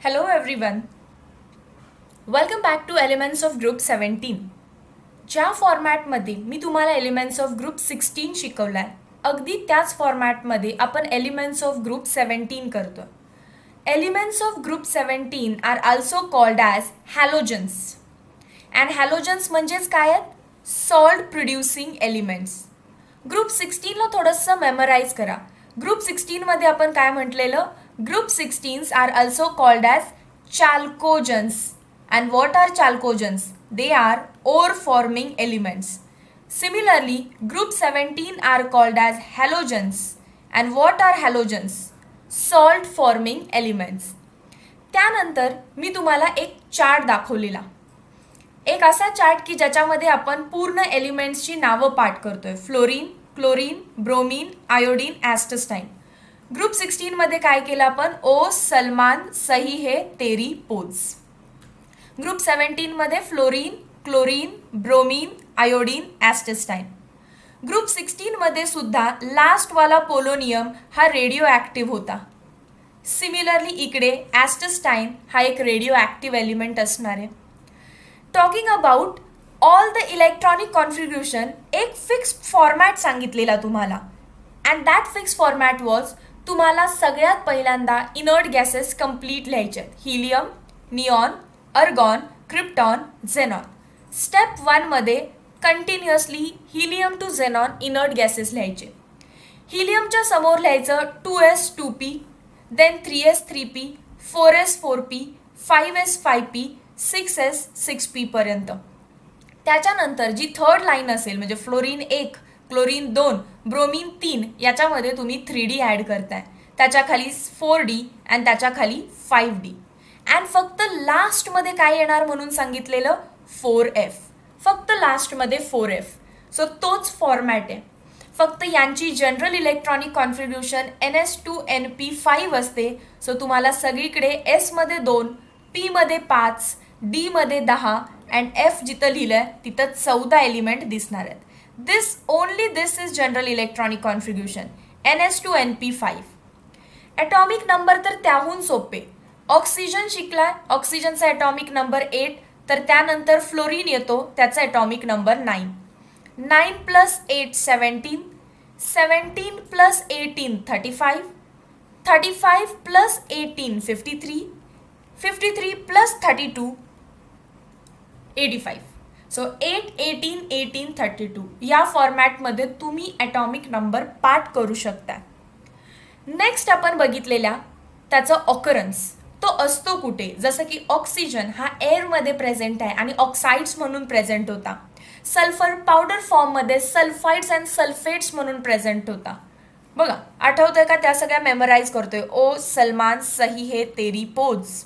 Hello everyone. Welcome back to Elements of Group 17. ज्या फॉर्मॅटमध्ये मी तुम्हाला एलिमेंट्स ऑफ ग्रुप 16 शिकवलाय अगदी त्याच फॉर्मॅटमध्ये आपण एलिमेंट्स ऑफ ग्रुप 17 करतो. Elements of group 17 are also called as halogens. And halogens म्हणजेच काय आहेत? Salt producing elements. ग्रुप 16ला थोडंसं मेमराईज करा. ग्रुप 16मध्ये आपण काय म्हटलेलं? Group 16s are also called as chalcogens. And what are chalcogens? They are ore forming elements. Similarly, group 17 are called as halogens. And what are halogens? Salt forming elements. त्यानंतर मी तुम्हाला एक chart दाखवलेला. एक असा chart की ज्याच्यामध्ये आपण पूर्ण एलिमेंट्सची नावं पाठ करतोय. Fluorine, chlorine, bromine, iodine, astatine. Group 16मध्ये काय केलं आपण? ओ, सलमान, सही है, तेरी, पोज. ग्रुप 17मध्ये fluorine, chlorine, bromine, iodine, astatine. Group 16मध्ये सुद्धा लास्टवाला पोलोनियम हा रेडिओ ॲक्टिव्ह होता. सिमिलरली इकडे ॲस्टस्टाईन हा एक रेडिओ ॲक्टिव्ह एलिमेंट असणार आहे. Talking about all the electronic configuration, एक फिक्स्ड फॉर्मॅट सांगितलेला तुम्हाला. And that fix format was, तुम्हाला सगळ्यात पहिल्यांदा इनर्ट गॅसेस कंप्लीट लिहायचे आहेत. Helium, neon, argon, krypton, xenon. Step 1मध्ये continuously helium to xenon inert gases लिहायचे. हिलियमच्या समोर लिहायचं 2s2p, then 3s3p, 4s4p, 5s5p, 6s6p पर्यंत. त्याच्यानंतर जी थर्ड लाईन असेल म्हणजे फ्लोरीन 1, क्लोरीन 2, ब्रोमीन 3, याच्यामध्ये तुम्ही 3D ॲड करताय. त्याच्याखाली 4D आणि त्याच्याखाली 5D. अँड फक्त लास्टमध्ये काय येणार म्हणून सांगितलेलं? 4F. फक्त लास्टमध्ये 4F. सो तोच फॉर्मॅट आहे. फक्त यांची जनरल इलेक्ट्रॉनिक कॉन्फिग्रेशन NS2NP5 असते. सो तुम्हाला सगळीकडे एसमध्ये 2, पीमध्ये 5, डीमध्ये 10 अँड एफ जिथं लिहिलं आहे तिथं 14 एलिमेंट दिसणार आहेत. This is general electronic configuration NS2NP5. Atomic number तर त्याहून सोपे. ऑक्सिजन शिकलाय, ऑक्सिजनचा ॲटॉमिक नंबर 8, तर त्यानंतर फ्लोरीन येतो, त्याचा ॲटॉमिक नंबर 9. 9 + 8 17, 17 + 18 35, 35 + 18 53, 53 + 32 85. सो 8, 18, 18, 32 या फॉर्मॅटमध्ये तुम्ही ॲटॉमिक नंबर पाठ करू शकता. नेक्स्ट आपण बघितलेल्या त्याचं ऑकरन्स, तो असतो कुठे? जसं की ऑक्सिजन हा एअरमध्ये प्रेझेंट आहे आणि ऑक्साईड्स म्हणून प्रेझेंट होता. सल्फर पावडर फॉर्ममध्ये सल्फाइड्स अँड सल्फेट्स म्हणून प्रेझेंट होता. बघा, आठवतंय का? त्या सगळ्या मेमराईज करतोय. ओ, सलमान, सही है, तेरी, pose.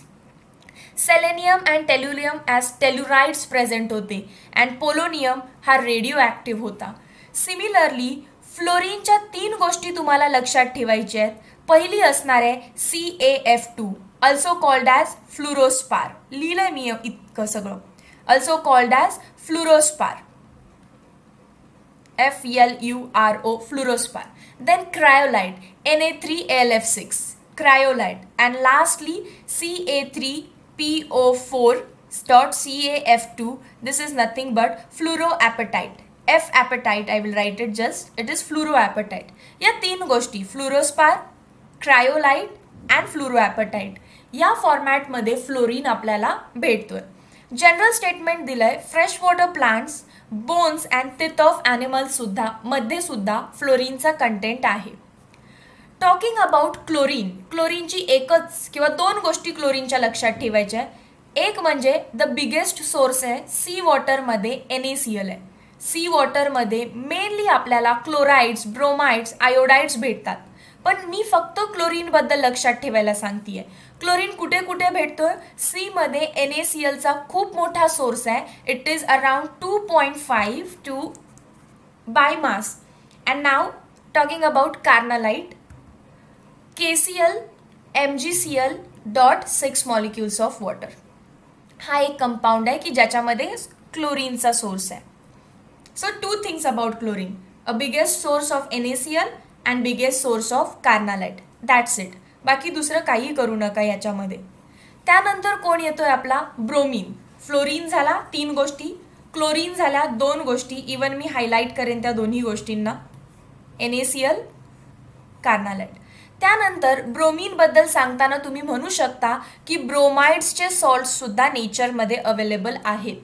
Selenium and tellurium as tellurides present होते. अँड पोलोनियम हा रेडिओ ॲक्टिव्ह होता. सिमिलरली फ्लोरीनच्या 3 गोष्टी तुम्हाला लक्षात ठेवायच्या आहेत. पहिली असणार आहे CaF2, अल्सो कॉल्ड ॲज फ्लुरोस्पार. लिहिलंय मी इतकं सगळं. Also called as fluorspar, FLURO, fluorspar. Then cryolite, Na3AlF6, cryolite. And lastly CA3PO4.CaF2. This is nothing but fluoroapatite. F-apatite, I will write it just. It is fluoroapatite. या 3 गोष्टी, फ्लुरोस्पार, cryolite and फ्लुरोॲपटाईट, या फॉर्मॅटमध्ये fluorine आपल्याला भेटतोय. जनरल स्टेटमेंट दिलंय, fresh water plants, bones and teeth of animals सुद्धा मध्ये सुद्धा फ्लोरीनचा कंटेंट आहे. टॉकिंग अबाउट क्लोरीन, क्लोरीनची एकच किंवा 2 गोष्टी क्लोरीनच्या लक्षात ठेवायच्या. एक म्हणजे द बिगेस्ट सोर्स आहे सी वॉटरमध्ये NaCl आहे. सी वॉटरमध्ये मेनली आपल्याला क्लोराइड्स, ब्रोमाइड्स, आयोडाइड्स भेटतात. पण मी फक्त क्लोरीनबद्दल लक्षात ठेवायला सांगतेय. क्लोरीन कुठे कुठे भेटतोय? सीमध्ये NaClचा खूप मोठा सोर्स आहे. It is around 2.5 to by mass. And now talking about carnallite, KCl, MgCl.6 molecules of water. हा एक कंपाऊंड आहे की ज्याच्यामध्ये क्लोरीनचा सोर्स आहे. So 2 things about chlorine, a biggest source of NaCl and biggest source of carnallite. That's it. बाकी दुसरं काही करू नका याच्यामध्ये. त्यानंतर कोण येतोय आपला ब्रोमीन. फ्लोरीन झाला 3 गोष्टी, क्लोरीन झाल्या 2 गोष्टी, इवन मी हायलाईट करेन त्या दोन्ही गोष्टींना, NaCl, कार्नालेट. त्यानंतर ब्रोमीन बद्दल सांगताना तुम्ही म्हणू शकता की ब्रोमाइड्सचे सॉल्ट्स सुद्धा नेचरमध्ये अवेलेबल आहेत.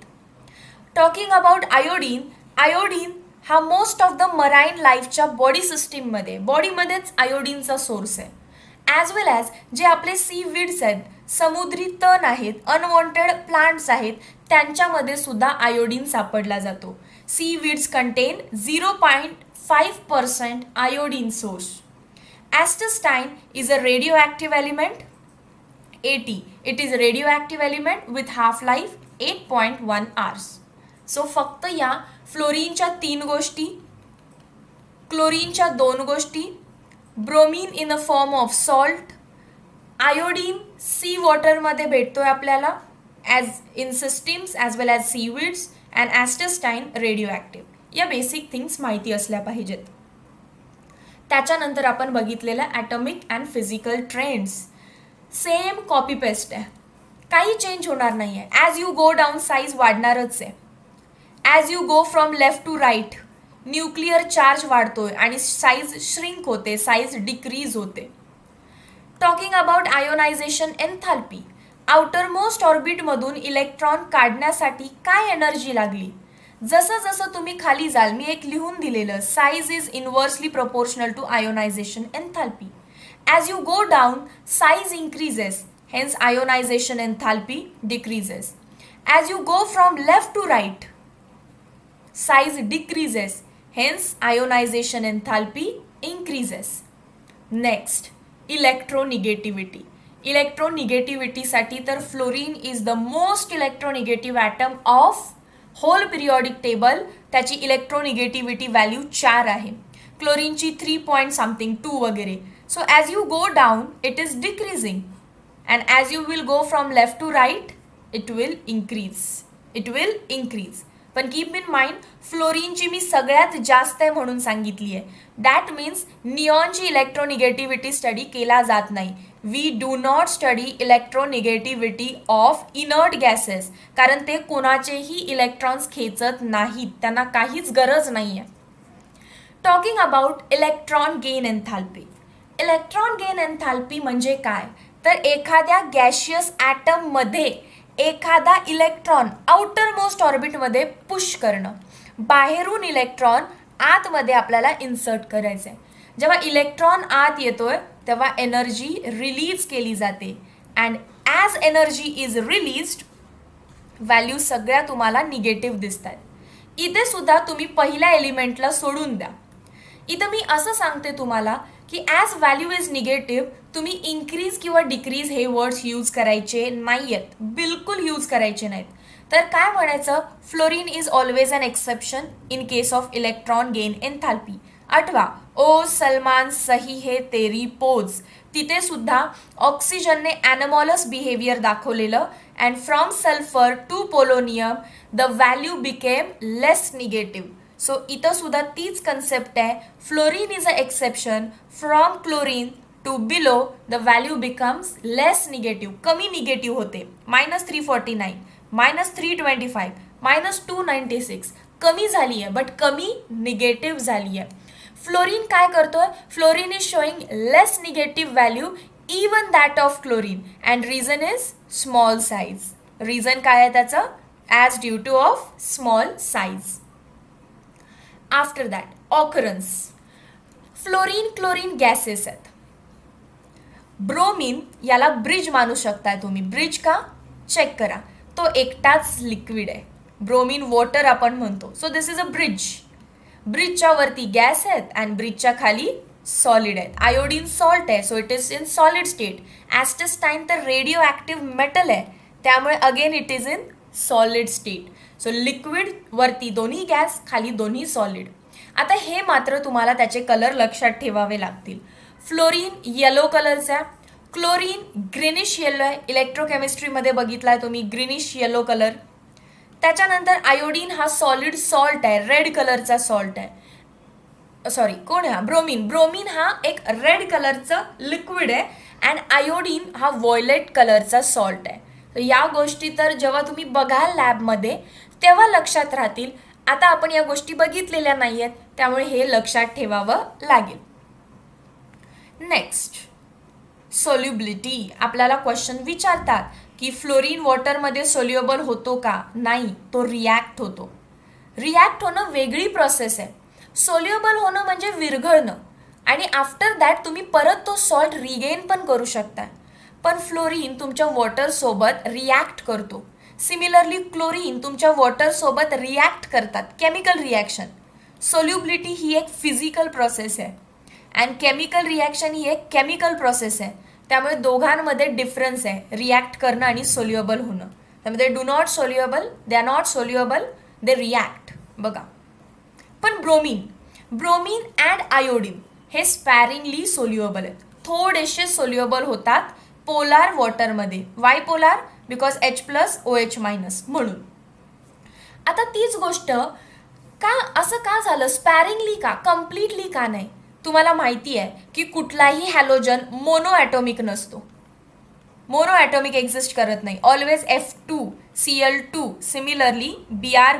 टॉकिंग अबाउट आयोडीन, आयोडीन हा मोस्ट ऑफ द मराईन लाईफच्या बॉडी सिस्टीममध्ये, बॉडीमध्येच आयोडीनचा सोर्स आहे. ॲज वेल ॲज जे आपले सी वीड्स आहेत, समुद्री तण आहेत, अनवॉन्टेड प्लांट्स आहेत, त्यांच्यामध्ये सुद्धा आयोडीन सापडला जातो. Seaweeds contain 0.5% iodine source. Acetystine is a radioactive element. AT. It is a radioactive element with half-life 8.1 hours. So फक्त या फ्लोरीनच्या 3 गोष्टी, क्लोरीनच्या 2 गोष्टी, bromine in a form of salt, iodine sea वॉटरमध्ये भेटतोय आपल्याला as in systems as well as seaweeds, and astatine radio या basic things माहिती असल्या पाहिजेत. त्याच्यानंतर आपण बघितलेलं atomic and physical trends. Same copy paste आहे, काही चेंज होणार नाही आहे. As you go down size वाढणारच आहे. As you go from left to right nuclear charge वाढतोय आणि साईज श्रिंक होते, साईज डिक्रीज होते. Talking about ionisation enthalpy, outermost ऑर्बिटमधून इलेक्ट्रॉन काढण्यासाठी काय एनर्जी लागली. जसं जसं तुम्ही खाली जाल, मी एक लिहून दिलेलं, size is inversely proportional to ionisation enthalpy. As you go down size increases, hence ionisation enthalpy decreases. As you go from left to right size decreases, hence ionisation enthalpy increases. Next electronegativity. इलेक्ट्रोनिगेटिव्हिटीसाठी तर fluorine is the most electronegative atom of whole periodic table. त्याची electronegativity value 4 आहे. क्लोरीनची 3.2 वगैरे. So as you go down it is decreasing, and as you will go from left to right it will increase. पण keep in mind, फ्लोरीनची मी सगळ्यात जास्त आहे म्हणून सांगितली आहे. दॅट मीन्स निऑनची इलेक्ट्रोनिगेटिव्हिटी स्टडी केला जात नाही. We do not study electronegativity of inert gases, कारण ते कोणाचेही इलेक्ट्रॉन्स खेचत नाहीत, त्यांना काहीच गरज नाही आहे. Talking about electron gain enthalpy. Electron gain enthalpy म्हणजे काय, तर एखाद्या गॅशियस ॲटममध्ये एखादा इलेक्ट्रॉन आउटर मोस्ट ऑर्बिटमध्ये पुश करणं, बाहेरून इलेक्ट्रॉन आतमध्ये आपल्याला इन्सर्ट करायचं आहे. जेव्हा इलेक्ट्रॉन आत येतोय तेव्हा एनर्जी रिलीज केली जाते, and as energy is released value सगळ्या तुम्हाला निगेटिव्ह दिसतात. इथे सुद्धा तुम्ही पहिल्या एलिमेंटला सोडून द्या. इथं मी असं सांगते तुम्हाला की ॲज व्हॅल्यू इज निगेटिव्ह, तुम्ही इन्क्रीज किंवा डिक्रीज हे वर्ड्स यूज करायचे नाही आहेत, बिलकुल यूज करायचे नाहीत. तर काय म्हणायचं, fluorine is always an exception in case of electron gain enthalpy. आठवा, ओ सलमान सही है तेरी पोज. तिथे सुद्धा ऑक्सिजनने ॲनमॉलस बिहेवियर दाखवलेलं, and from sulphur to polonium the value became less negative. So इथं सुद्धा तीच कन्सेप्ट आहे. Fluorine is a exception, from chlorine to below the value becomes less negative, कमी निगेटिव्ह होते. -349, -325, -296 कमी झाली आहे, बट कमी निगेटिव्ह झाली आहे. फ्लोरीन काय करतोय, fluorine is showing less negative value even that of chlorine, and reason is small size. Reason काय आहे त्याचं, as due two of small size. After that occurrence. Fluorine chlorine gases आहेत. Bromine याला bridge मानू शकताय तुम्ही. ब्रिज का, check करा, तो एकटाच लिक्विड आहे. ब्रोमीन वॉटर आपण म्हणतो. So this is a bridge. ब्रिजच्या वरती गॅस आहेत अँड ब्रिजच्या खाली सॉलिड आहेत. आयोडीन सॉल्ट आहे, so it is in solid state. Astatine तर रेडिओ ॲक्टिव्ह मेटल आहे, त्यामुळे again it is in solid state. So liquid वरती दोन्ही गॅस, खाली दोन्ही सॉलिड. आता हे मात्र तुम्हाला त्याचे कलर लक्षात ठेवावे लागतील. फ्लोरीन येलो कलरचा, क्लोरीन ग्रीनिश येलो आहे. इलेक्ट्रोकेमिस्ट्रीमध्ये बघितलाय तुम्ही ग्रीनिश येलो कलर. त्याच्यानंतर आयोडीन हा सॉलिड सॉल्ट आहे, रेड कलरचा सॉल्ट आहे. सॉरी कोण आहे, ब्रोमीन. ब्रोमीन हा एक रेड कलरचं लिक्विड आहे अँड आयोडीन हा व्हायलेट कलरचा सॉल्ट आहे. तर या गोष्टी तर जेव्हा तुम्ही बघाल लॅबमध्ये तेव्हा लक्षात राहतील. आता आपण या गोष्टी बघितलेल्या नाही आहेत, त्यामुळे हे लक्षात ठेवावं लागेल. Next, solubility. आपल्याला क्वेश्चन विचारतात की फ्लोरीन वॉटरमध्ये सोल्युबल होतो का? नाही, तो रिॲक्ट होतो. रिॲक्ट होणं वेगळी प्रोसेस आहे. सोल्युबल होणं म्हणजे विरघळणं आणि आफ्टर दॅट तुम्ही परत तो सॉल्ट रिगेन पण करू शकता. पण फ्लोरीन तुमच्या वॉटरसोबत रिॲक्ट करतो. सिमिलरली क्लोरीन तुमच्या वॉटरसोबत रिॲक्ट करतात, केमिकल रिॲक्शन. सोल्युबिलिटी ही एक फिजिकल प्रोसेस आहे अँड केमिकल रिॲक्शन ही एक केमिकल प्रोसेस आहे. त्यामुळे दोघांमध्ये डिफरन्स आहे, रिॲक्ट करणं आणि सोल्युएबल होणं. त्यामध्ये do not soluble, they are not soluble, they react. बघा, पण ब्रोमीन अँड आयोडीन हे स्पॅरिंगली सोल्युएबल आहेत, थोडेसे सोल्युएबल होतात पोलार वॉटरमध्ये. Why polar? बिकॉज H+OH- म्हणून. आता तीच गोष्ट असं का झालं, स्पॅरिंगली का, कम्प्लिटली का नाही? तुम्हाला माहिती आहे की कुठलाही हॅलोजन मोनोॲटॉमिक नसतो, मोनोॲटॉमिक एक्झिस्ट करत नाही. Always F2Cl2. सिमिलरली Br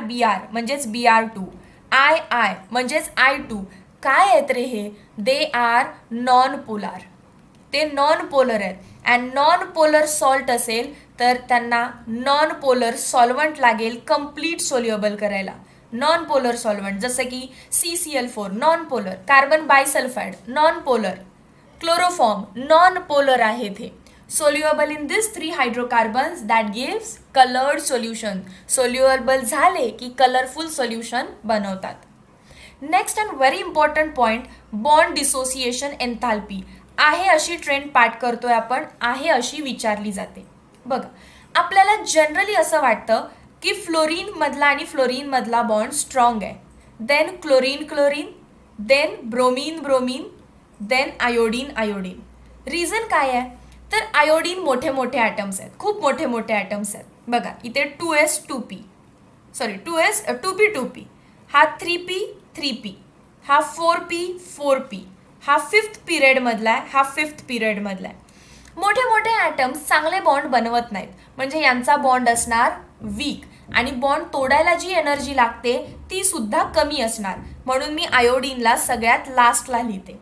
म्हणजेच Br2, I म्हणजेच I2. काय आहेत रे हे? They are non polar. ते नॉन पोलर आहेत अँड नॉन पोलर सॉल्ट असेल तर त्यांना नॉन पोलर सॉल्वंट लागेल कम्प्लीट सोल्युएबल करायला. नॉन पोलर सॉल्वंट जसं की CCl4 non polar, carbon bisulphide non polar, chloroform non polar आहेत हे. Soluble in this 3 hydrocarbons that gives coloured solution. Soluble झाले की कलरफुल सोल्युशन बनवतात. Next and very important point, bond dissociation enthalpy. आहे अशी trend पाठ करतोय आपण, आहे अशी विचारली जाते. बघा, आपल्याला जनरली असं वाटतं की फ्लोरीन मधला आणि फ्लोरीन मधला बॉन्ड स्ट्रॉंग आहे, then chlorine, then bromine, then iodine. Reason काय आहे? तर आयोडीन मोठे मोठे ॲटम्स आहेत, खूप मोठे मोठे ॲटम्स आहेत. बघा इथे 2p, हा 3p, हा 4p, हा 5th पिरियडमधला आहे, हा 5th पिरियडमधला आहे. मोठे मोठे ॲटम्स चांगले बॉन्ड बनवत नाहीत, म्हणजे यांचा बॉन्ड असणार वीक आणि बॉन्ड तोडायला जी एनर्जी लागते ती सुद्धा कमी असणार. म्हणून मी आयोडीनला सगळ्यात लास्टला लिहिते.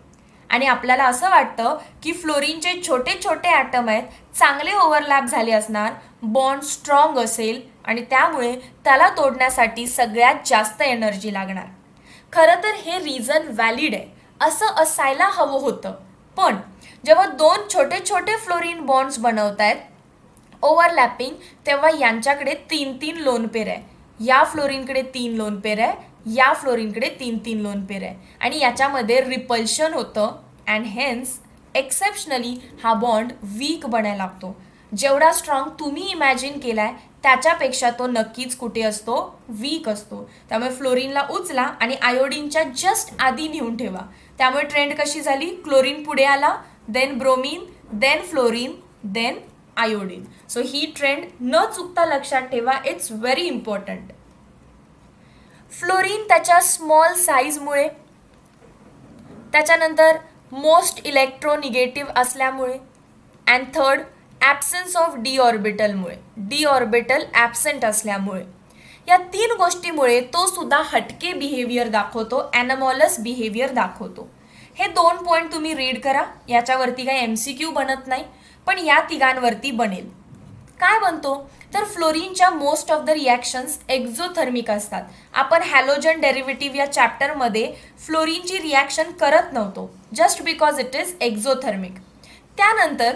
आणि आपल्याला असं वाटतं की फ्लोरीनचे छोटे छोटे ॲटम आहेत, चांगले ओव्हरलॅप झाले असणार, बॉन्ड स्ट्रॉंग असेल आणि त्यामुळे त्याला तोडण्यासाठी सगळ्यात जास्त एनर्जी लागणार. खरं तर हे रिझन व्हॅलिड आहे, असं असायला हवं होतं. पण जेव्हा 2 छोटे छोटे फ्लोरीन बॉन्ड्स बनवत आहेत ओव्हरलॅपिंग, तेव्हा यांच्याकडे 3 लोन पेर आहे. या फ्लोरीनकडे 3 लोन पेर आहे, या फ्लोरीनकडे 3 लोन पेर आहे आणि याच्यामध्ये रिपल्शन होतं अँड हेन्स एक्सेप्शनली हा बॉन्ड वीक बनायला लागतो. जेवढा स्ट्रॉंग तुम्ही इमॅजिन केलाय त्याच्यापेक्षा तो नक्कीच कुठे असतो? वीक असतो. त्यामुळे फ्लोरीनला उचला आणि आयोडीनच्या जस्ट आधी नेऊन ठेवा. त्यामुळे ट्रेंड कशी झाली? क्लोरीन पुढे आला, then bromine, then fluorine, then iodine. So ही ट्रेंड न चुकता लक्षात ठेवा, इट्स व्हेरी इम्पॉर्टंट. फ्लोरीन त्याच्या स्मॉल साईजमुळे, त्याच्यानंतर मोस्ट इलेक्ट्रोनिगेटिव्ह असल्यामुळे and third absence of D ऑर्बिटलमुळे, डी ऑर्बिटल ॲब्सेंट असल्यामुळे, या 3 गोष्टीमुळे तो सुद्धा हटके बिहेवियर दाखवतो, ॲनमॉलस बिहेवियर दाखवतो. हे 2 पॉईंट तुम्ही रीड करा. याच्यावरती काही MCQ बनत नाही, पण या तिघांवरती बनेल. काय बनतो? तर फ्लोरीनच्या most of the reactions exothermic असतात. आपण हॅलोजन डेरिव्हेटिव्ह या चॅप्टरमध्ये फ्लोरीनची रिॲक्शन करत नव्हतो, just because it is exothermic. त्यानंतर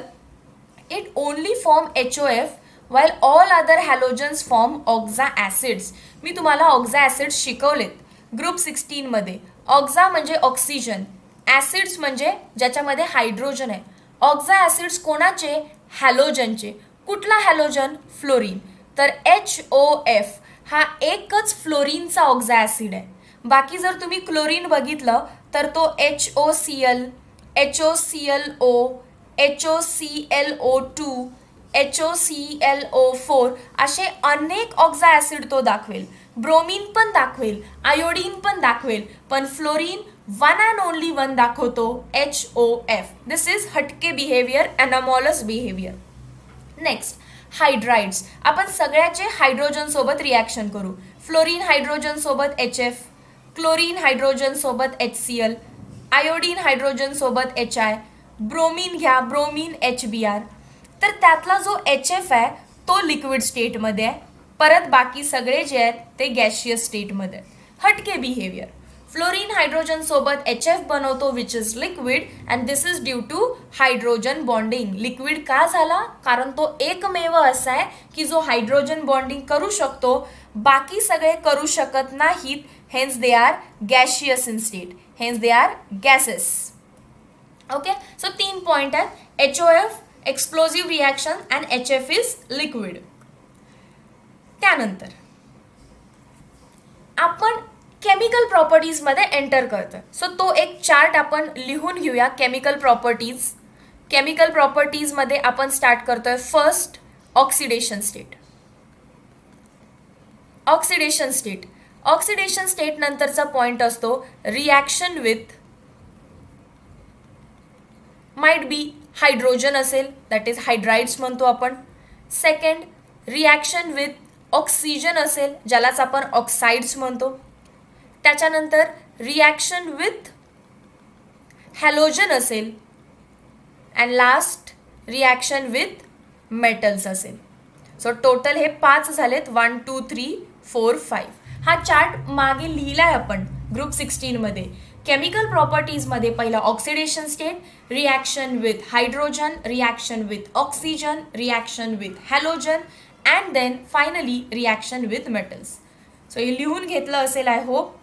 it only form HOF while all other halogens form oxyacids. मी तुम्हाला ऑक्झा ॲसिड्स शिकवलेत ग्रुप 16 मध्ये. ऑक्झा म्हणजे ऑक्सिजन, ॲसिड्स म्हणजे ज्याच्यामध्ये हायड्रोजन आहे. ऑक्झा ॲसिड्स कोणाचे? हॅलोजनचे. कुठला हॅलोजन? फ्लोरीन. तर HOF हा एकच फ्लोरीनचा ऑक्झा ॲसिड आहे. बाकी जर तुम्ही क्लोरीन बघितलं तर तो HOCl, HOClO, HOClO2, HOClO4 असे अनेक ऑक्झा ॲसिड तो दाखवेल. ब्रोमीन पण दाखवेल, आयोडीन पण दाखवेल, पण fluorine one and only one दाखवतो HOF. दिस इज हटके बिहेवियर, अनॉमॉलस बिहेवियर. नेक्स्ट हायड्राइड्स. आपण सगळ्याचे हायड्रोजन सोबत रिॲक्शन करू. फ्लोरीन हायड्रोजन सोबत HF, क्लोरीन हायड्रोजन सोबत HCl, आयोडीन हायड्रोजन सोबत HI, ब्रोमीन घ्या, ब्रोमीन HBr. तर त्यातला जो HF आहे तो लिक्विड स्टेटमध्ये आहे, परत बाकी सगळे जे आहेत ते गॅशियस स्टेटमध्ये आहेत. हटके बिहेवियर. फ्लोरीन हायड्रोजन सोबत HF बनवतो which is liquid and this is due two hydrogen bonding. Liquid का झाला? कारण तो एकमेव असा आहे की जो हायड्रोजन बॉन्डिंग करू शकतो, बाकी सगळे करू शकत नाहीत. Hence they are gaseous in state, hence they are gases. Okay, so 3 point आहेत. HOF explosive reaction and HF is liquid. त्यानंतर आपण केमिकल प्रॉपर्टीजमध्ये एंटर करतोय. सो तो एक चार्ट आपण लिहून घेऊया. Chemical properties. केमिकल प्रॉपर्टीजमध्ये आपण स्टार्ट करतोय. First oxidation state. Oxidation state. Oxidation state नंतरचा पॉइंट असतो reaction with, might be hydrogen असेल, दॅट इज हायड्राइड्स म्हणतो आपण. सेकंड रिॲक्शन विथ ऑक्सिजन असेल, ज्यालाच आपण ऑक्साइड्स म्हणतो. त्याच्यानंतर रिॲक्शन विथ हॅलोजन असेल and last reaction with metals असेल. सो टोटल हे 5 झालेत. 1 2 3 4 5. हा चार्ट मागे लिहिलाय आपण ग्रुप 16मध्ये. केमिकल प्रॉपर्टीजमध्ये पहिला oxidation state, reaction with hydrogen, reaction with oxygen, reaction with halogen and then finally reaction with metals. So हे लिहून घेतलं असेल I hope.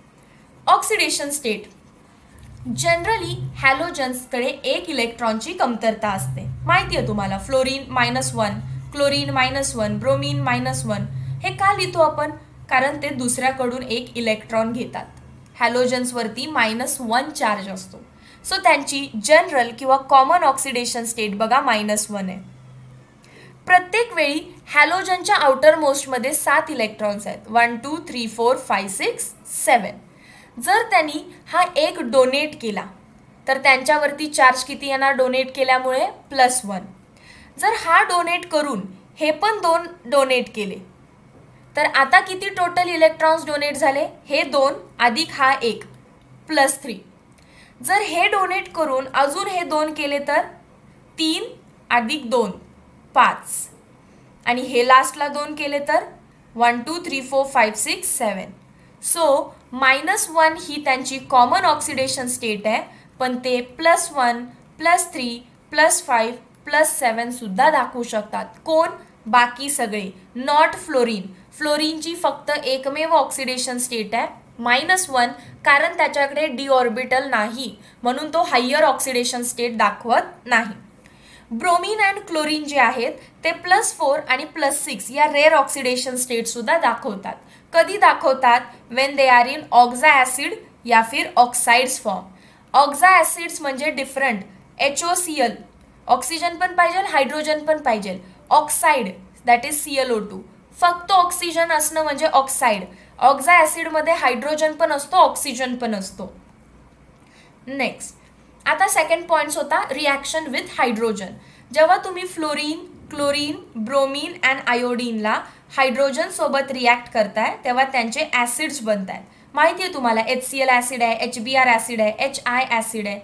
Oxidation state. Generally हॅलोजन्सकडे 1 इलेक्ट्रॉनची कमतरता असते. माहिती आहे तुम्हाला. Fluorine -1, chlorine -1, bromine -1. हे का लिहितो आपण? कारण ते दुसऱ्याकडून 1 इलेक्ट्रॉन घेतात. हॅलोजन्सवरती -1 चार्ज असतो. सो त्यांची जनरल किंवा कॉमन ऑक्सिडेशन स्टेट बघा -1 आहे. प्रत्येक वेळी हॅलोजनच्या आउटर मोस्टमध्ये 7 इलेक्ट्रॉन्स आहेत. 1 2 3 4 5 6 7. जर त्यांनी हा 1 डोनेट केला तर त्यांच्यावरती चार्ज किती येणार डोनेट केल्यामुळे? +1. जर हा डोनेट करून हे पण 2 डोनेट केले तर आता किती टोटल इलेक्ट्रॉन्स डोनेट झाले? हे 2 अधिक हा 1 +3. जर हे डोनेट करून अजून हे 2 केले तर 3 अधिक 2 5. आणि हे लास्टला 2 केले तर 1 2 3 4 5 6 7. सो -1 ही त्यांची कॉमन ऑक्सिडेशन स्टेट आहे, पण ते +1 +3 +5 +7 सुद्धा दाखवू शकतात. कोण? बाकी सगळे. Not fluorine. फ्लोरीनची फक्त एकमेव ऑक्सिडेशन स्टेट आहे -1, कारण त्याच्याकडे डी ऑर्बिटल नाही, म्हणून तो हायर ऑक्सिडेशन स्टेट दाखवत नाही. ब्रोमीन अँड क्लोरीन जे आहेत ते +4 आणि +6 या रेअर ऑक्सिडेशन स्टेट सुद्धा दाखवतात. कधी दाखवतात? When they are in oxyacid या फिर ऑक्साइड्स फॉर्म. ऑक्झा ॲसिड्स म्हणजे डिफरंट. HOCl, ऑक्सिजन पण पाहिजे, हायड्रोजन पण पाहिजे. Oxide that is ClO2. फक्त ऑक्सिजन असणं म्हणजे ऑक्साइड. ऑक्झा ॲसिडमध्ये हायड्रोजन पण असतो, ऑक्सिजन पण असतो. नेक्स्ट, आता सेकंड पॉइंट्स होता रिॲक्शन विथ हायड्रोजन. जेव्हा तुम्ही फ्लोरीन, क्लोरीन, ब्रोमीन अँड आयोडीनला हायड्रोजन सोबत रिॲक्ट करताय तेव्हा त्यांचे ॲसिड्स बनत आहेत. माहिती आहे तुम्हाला. HCl ॲसिड आहे, HBr ॲसिड आहे, HI ॲसिड आहे.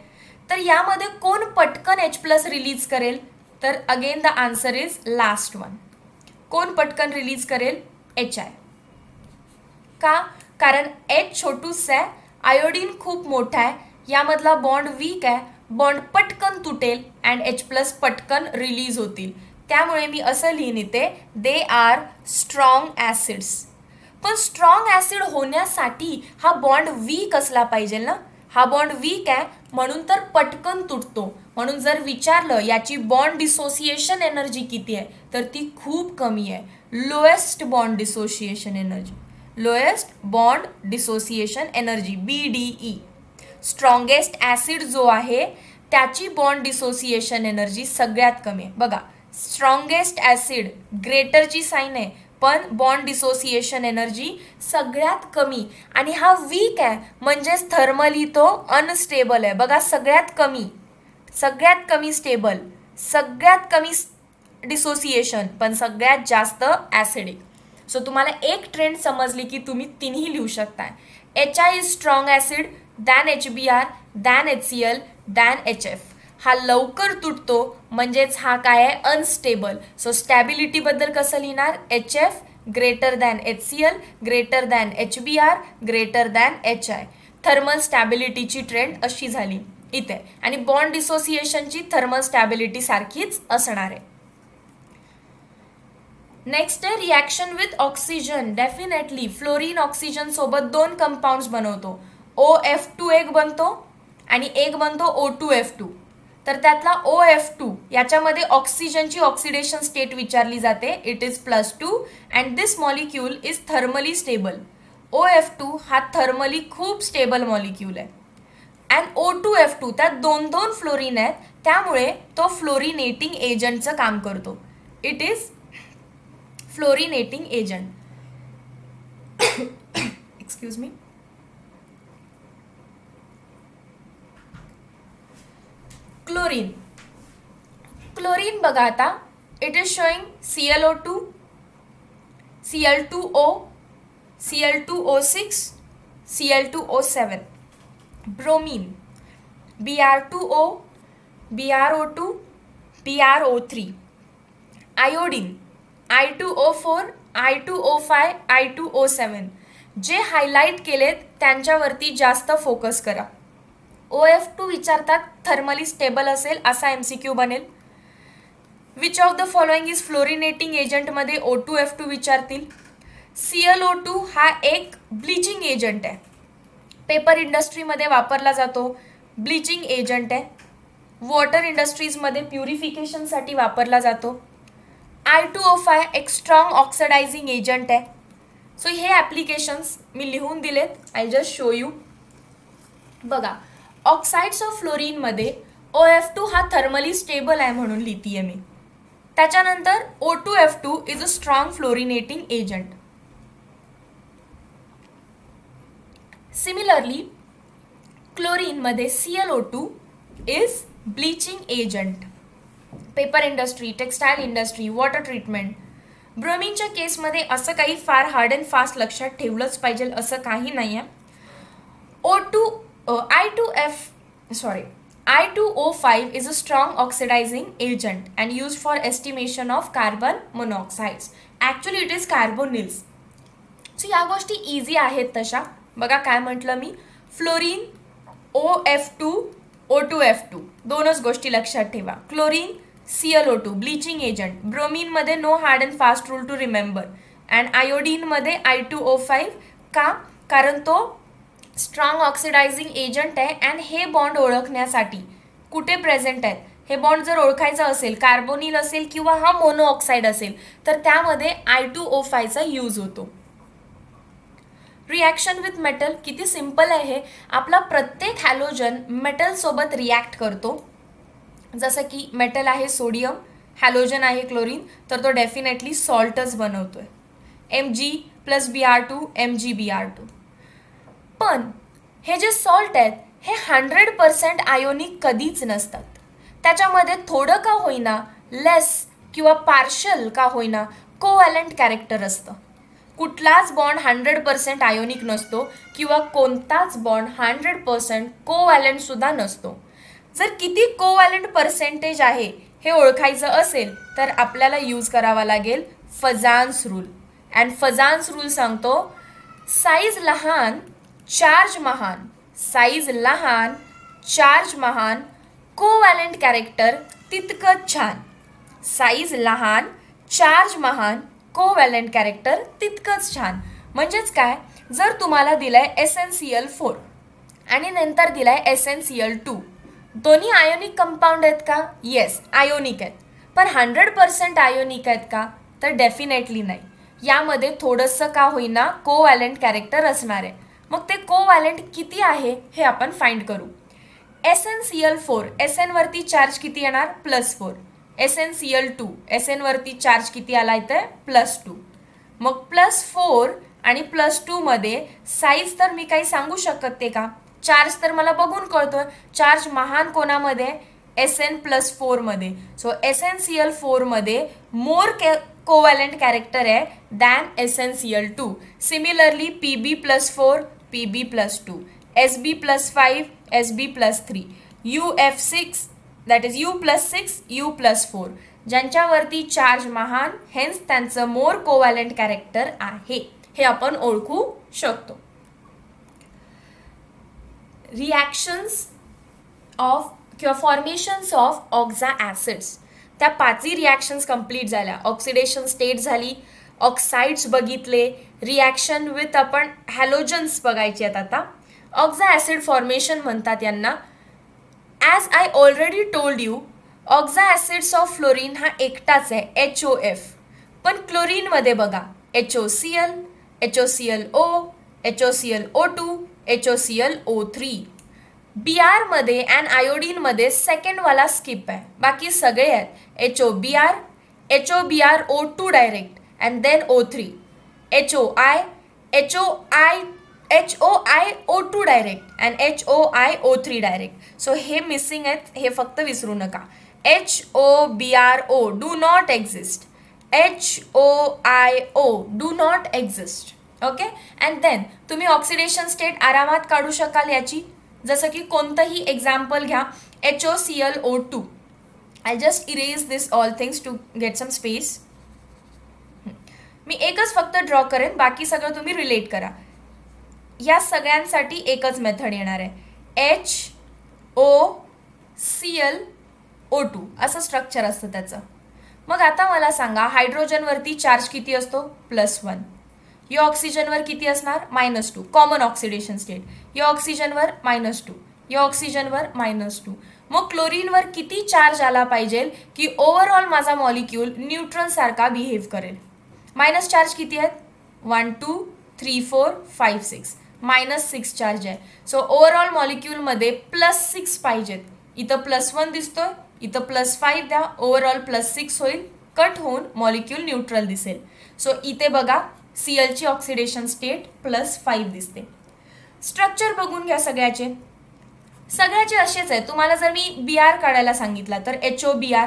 तर यामध्ये कोण पटकन H+ रिलीज करेल? तर again the answer is last one. कोण पटकन रिलीज करेल? HI. का? कारण H छोटूस आहे, आयोडीन खूप मोठा आहे, यामधला बॉन्ड वीक आहे, बॉन्ड पटकन तुटेल अँड H+ पटकन रिलीज होतील. त्यामुळे मी असं लिहिन इथे दे आर स्ट्रॉंग ॲसिड्स. पण स्ट्रॉंग ॲसिड होण्यासाठी हा बॉन्ड वीक असला पाहिजे ना. हा बॉन्ड वीक आहे म्हणून तर पटकन तुटतो. म्हणून जर विचारलं याची बॉन्ड डिसोसिएशन एनर्जी किती आहे तर ती खूप कमी आहे. Lowest bond dissociation energy, lowest bond dissociation energy BDE. Strongest acid जो आहे त्याची बॉन्ड डिसोसिएशन एनर्जी सगळ्यात कमी आहे. बघा, स्ट्रॉंगेस्ट ॲसिड ग्रेटरची साईन आहे, पण बॉन्ड डिसोसिएशन एनर्जी सगळ्यात कमी, आणि हा वीक आहे म्हणजेच थर्मली तो अनस्टेबल आहे. बघा, सगळ्यात कमी स्टेबल, सगळ्यात कमी डिसोसिएशन, पण सगळ्यात जास्त ॲसिडिक. सो तुम्हाला एक ट्रेंड समजली की तुम्ही तिन्ही लिहू शकताय. HI is strong acid than HBr than HCl than HF. हा लवकर तुटतो म्हणजेच हा काय आहे, अनस्टेबल. सो स्टॅबिलिटीबद्दल कसं लिहिणार, HF greater than HCl greater than HBr greater than HI. Thermal स्टॅबिलिटीची ट्रेंड अशी झाली इथे, आणि बॉन्ड डिसोसिएशनची थर्मल स्टॅबिलिटी सारखीच असणार आहे. नेक्स्ट आहे reaction with oxygen. Definitely fluorine oxygen सोबत 2 कंपाऊंड्स बनवतो. OF2 एक बनतो आणि एक बनतो O2F2. तर त्यातला OF2 याच्यामध्ये ऑक्सिजनची ऑक्सिडेशन स्टेट विचारली जाते. It is +2 and this molecule is thermally stable. OF2 हा थर्मली खूप स्टेबल मॉलिक्यूल आहे. अँड O2F2 त्यात 2 फ्लोरीन आहेत, त्यामुळे तो फ्लोरिनेटिंग एजंटचं काम करतो. It is fluorinating agent. Excuse me. Chlorine बघा आता, it is showing ClO2, Cl2O, Cl2O6, Cl2O7. Bromine Br2O, BrO2, BrO3. Iodine I2O4, I2O5, I2O7. जे हायलाईट केलेत त्यांच्यावरती जास्त फोकस करा. OF2 विचारतात, थर्मली स्टेबल असेल असा MCQ बनेल. Which of the following is fluorinating एजंटमध्ये O2F2 विचारतील. ClO2 हा एक ब्लिचिंग एजंट आहे, पेपर इंडस्ट्रीमध्ये वापरला जातो, ब्लिचिंग एजंट आहे. वॉटर इंडस्ट्रीजमध्ये प्युरिफिकेशनसाठी वापरला जातो. I2O5 एक स्ट्रॉंग ऑक्सिडायझिंग एजंट आहे. सो हे ॲप्लिकेशन्स मी लिहून दिलेत, आय जस्ट शो यू. बघा, ऑक्साइड्स ऑफ फ्लोरीनमध्ये OF2 हा थर्मली स्टेबल आहे म्हणून लिहितीये मी. त्याच्यानंतर O2F2 is a strong fluorinating agent. Similarly क्लोरीनमध्ये ClO2 is bleaching agent. Paper industry, textile industry, water treatment. ब्रोमीनच्या केसमध्ये असं काही फार हार्ड अँड फास्ट लक्षात ठेवलंच पाहिजे असं काही नाही आहे. I2O5 is a strong oxidizing agent and used for estimation of carbon monoxides. Actually it is carbonyls. So या गोष्टी इझी आहेत तशा. बघा काय म्हटलं मी, फ्लोरीन OF2 O2F2 दोनच गोष्टी लक्षात ठेवा. Chlorine ClO2 bleaching agent. ब्रोमीनमध्ये no hard and fast rule to remember. And आयोडीनमध्ये I2O5 का, कारण तो स्ट्रॉंग ऑक्सिडायझिंग एजंट आहे. अँड हे बॉन्ड ओळखण्यासाठी कुठे प्रेझेंट आहेत, हे बॉन्ड जर ओळखायचं असेल, कार्बोनिल असेल किंवा हा मोनो ऑक्साईड असेल, तर त्यामध्ये I2O5 चा यूज होतो. रिॲक्शन विथ मेटल किती सिम्पल आहे हे. आपला प्रत्येक हॅलोजन मेटल सोबत रिॲक्ट करतो. जसं की मेटल आहे सोडियम, हॅलोजन आहे क्लोरीन, तर तो डेफिनेटली सॉल्टच बनवतोय. Mg+Br2 Mg_Br2. पण हे जे सॉल्ट आहेत हे 100% आयोनिक कधीच नसतात. त्याच्यामध्ये थोडं का होईना, लेस किंवा पार्शल का होईना, कोव्हॅलंट कॅरेक्टर असतं. कुठलाच बॉन्ड 100% आयोनिक नसतो किंवा कोणताच बॉन्ड 100% कोव्हॅलंट सुद्धा नसतो. जर किती कोव्हॅलंट पर्सेंटेज आहे हे ओळखायचं असेल तर आपल्याला यूज करावा लागेल फजान्स रूल. अँड फजान्स रूल सांगतो, साईज लहान चार्ज महान, साईज लहान चार्ज महान, कोव्हॅलंट कॅरेक्टर तितकंच छान. साईज लहान चार्ज महान, कोव्हॅलंट कॅरेक्टर तितकंच छान. म्हणजेच काय, जर तुम्हाला दिलाय SnCl4 आणि नंतर दिलाय SnCl2, दोन्ही आयोनिक कंपाऊंड आहेत का? येस, आयोनिक आहेत. पण 100% आयोनिक आहेत का? तर डेफिनेटली नाही. यामध्ये थोडंसं का होईना कोव्हॅलंट कॅरेक्टर असणार आहे. मग ते कोव्हॅलंट किती आहे हे आपण फाइंड करू. SnCl4 SN वरती चार्ज किती येणार? +4. SnCl2 SN वरती चार्ज किती आला इथे? +2. मग +4 आणि +2 मध्ये साईज तर मी काही सांगू शकते का? चार्ज तर मला बघून कळतोय. चार्ज महान कोणामध्ये? Sn+4 मध्ये. सो SnCl4 मध्ये मोर कोव्हॅलंट कॅरेक्टर आहे than SnCl2. Similarly Pb+4, Pb+2, Sb+5, Sb+3, UF6 that is U+6, U+4 ज्यांच्यावरती चार्ज महान, हेन्स त्यांचं मोर कोव्हॅलंट कॅरेक्टर आहे, हे आपण ओळखू शकतो. रिॲक्शन्स ऑफ किंवा फॉर्मेशन्स ऑफ ऑक्झा ॲसिड्स, त्या 5ही रिॲक्शन्स कंप्लीट झाल्या. ऑक्सिडेशन स्टेट झाली, ऑक्साइड्स बघितले, रिॲक्शन विथ आपण हॅलोजन्स बघायचे आहेत आता. ऑक्झा ॲसिड फॉर्मेशन म्हणतात यांना. As I already told you, oxyacids of fluorine हा एकटाच आहे, HOF. पण क्लोरीनमध्ये बघा, HOCl, HOClO, HOClO2, HOClO3. Br मध्ये अँड आयोडीनमध्ये सेकंडवाला स्किप आहे, बाकी सगळे आहेत HOBr, HOBrO2 direct and then O3, HOI, HOIO2 direct and HOIO3 direct. So हे मिसिंग आहेत, हे फक्त विसरू नका. HOBrO do not exist, HOIO do not exist. Okay. And then तुम्ही ऑक्सिडेशन स्टेट आरामात काढू शकाल याची, जसं की कोणतंही एक्झाम्पल घ्या. HOClO2. I just erase this all things to get some space. मी एकच फक्त ड्रॉ करेन, बाकी सगळं तुम्ही रिलेट करा. या सगळ्यांसाठी एकच मेथड येणार आहे, HOClO2 असं स्ट्रक्चर असतं त्याचं. मग आता मला सांगा, हायड्रोजनवरती चार्ज किती असतो? +1. या ऑक्सिजनवर किती असणार? -2. Common oxidation state. या ऑक्सिजनवर -2, या ऑक्सिजनवर -2. मग क्लोरीनवर किती चार्ज आला पाहिजे की ओव्हरऑल माझा मॉलिक्यूल न्यूट्रल सारखा बिहेव करेल? मायनस चार्ज किती आहेत? 1 2 3 4 5 6. -6 चार्ज आहे. सो ओव्हरऑल मॉलिक्यूलमध्ये +6 पाहिजेत. इथं +1 दिसतोय, इथं +5 द्या, ओव्हरऑल +6 होईल, कट होऊन मॉलिक्यूल न्यूट्रल दिसेल. सो इथे बघा, Clची ऑक्सिडेशन स्टेट +5 दिसते. स्ट्रक्चर बघून घ्या सगळ्याचे. सगळ्याचे असेच आहे. तुम्हाला जर मी Br काढायला सांगितला तर HOBr,